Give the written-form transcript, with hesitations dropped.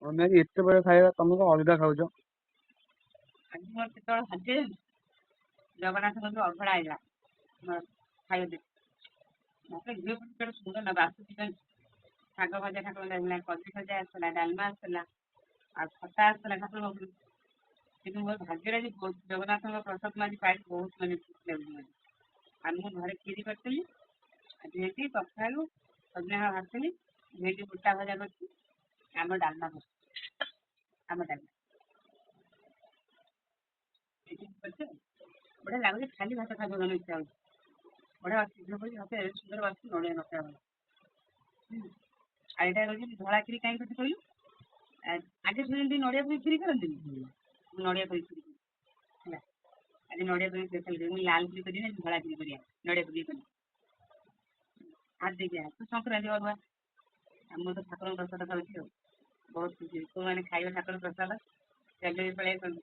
ଆମେ ଆଜି ଏତେ ବେଳେ ଖାଇବା ତମେ କଣ ଅଲଗା ଖାଉଛ? ଆଜି ମୋର କେତେବେଳେ ଭାଗ୍ୟ ଜଗନ୍ନାଥଙ୍କ ଯୋଉ ଅଭଡ଼ା ଆଇଲା ମୋର ଖାଇବି ମତେ ଘିଅ କେତେ ସୁନ୍ଦର ନା ବାସୁଛି ଶାଗ ଭଜା ଠାକୁର ଲାଗିଲା କଦଳୀ ଭଜା ଆସିଥିଲା ଡାଲମା ଆସିଥିଲା ଆଉ ଖଟା ଆସିଥିଲା ଠାକୁର ପାଖରୁ କିନ୍ତୁ ମୋର ଭାଗ୍ୟରେ ଆଜି ଜଗନ୍ନାଥଙ୍କ ପ୍ରସାଦ ମୁଁ ଆଜି ପାଇକି ବହୁତ ମାନେ ଖୁସି ଲାଗୁଛି ମୋତେ। ଆଉ ମୁଁ ଘରେ କ୍ଷୀରି କରିଥିଲି ଭେଣ୍ଡି କଖାରୁ ସଜନା ଭାଜିଥିଲି ଭେଣ୍ଡି ବୁଟା ଭଜା କରିଛି ଆମ ଡାଲମା କରିଛି ଆମ ଡାଲମା ଏତିକି କରିଛି ଆଉ। ବଢିଆ ଲାଗୁଛି ଖାଲି ଭାତ ଖାଇବାକୁ ମନ ଇଚ୍ଛା ହଉଛି ବଢିଆ ଶୀଘ୍ର କରି ଭାତ ଏତେ ସୁନ୍ଦର ବାସୁଛି ନଡ଼ିଆ ନଥିବା ଭଳି। ଆଉ ଏଇଟା ରହୁଛି ଧଳା କ୍ଷୀରି କାହିଁ କରିଛି କହିଲୁ ଆଗେ ଯେମିତି ନଡ଼ିଆ ପକେଇ କ୍ଷୀରି କରନ୍ତିନି ମୁଁ ନଡ଼ିଆ ପକେଇ କ୍ଷୀରି କଲି ହେଲା ଆଜି ନଡ଼ିଆ ପକେଇ ସ୍ପେଶାଲ କରି ମୁଁ ଲାଲ କ୍ଷୀରି କରିବି ଧଳା କ୍ଷୀରି କରିବା ନଡ଼ିଆ ପକେଇ କଲି ହାତ ଦେଇକି ତୁ ସଂକ୍ରାନ୍ତି ଅରୁଆ ଆମର ତ ଠାକୁରଙ୍କ ପ୍ରସାଦ ଖାଉଛି ଆଉ ବହୁତ ଖୁସି ତୁ ମାନେ ଖାଇବା ଠାକୁର ପ୍ରସାଦ କେବେ ବି ପଳେଇ ଆସନ୍ତୁ।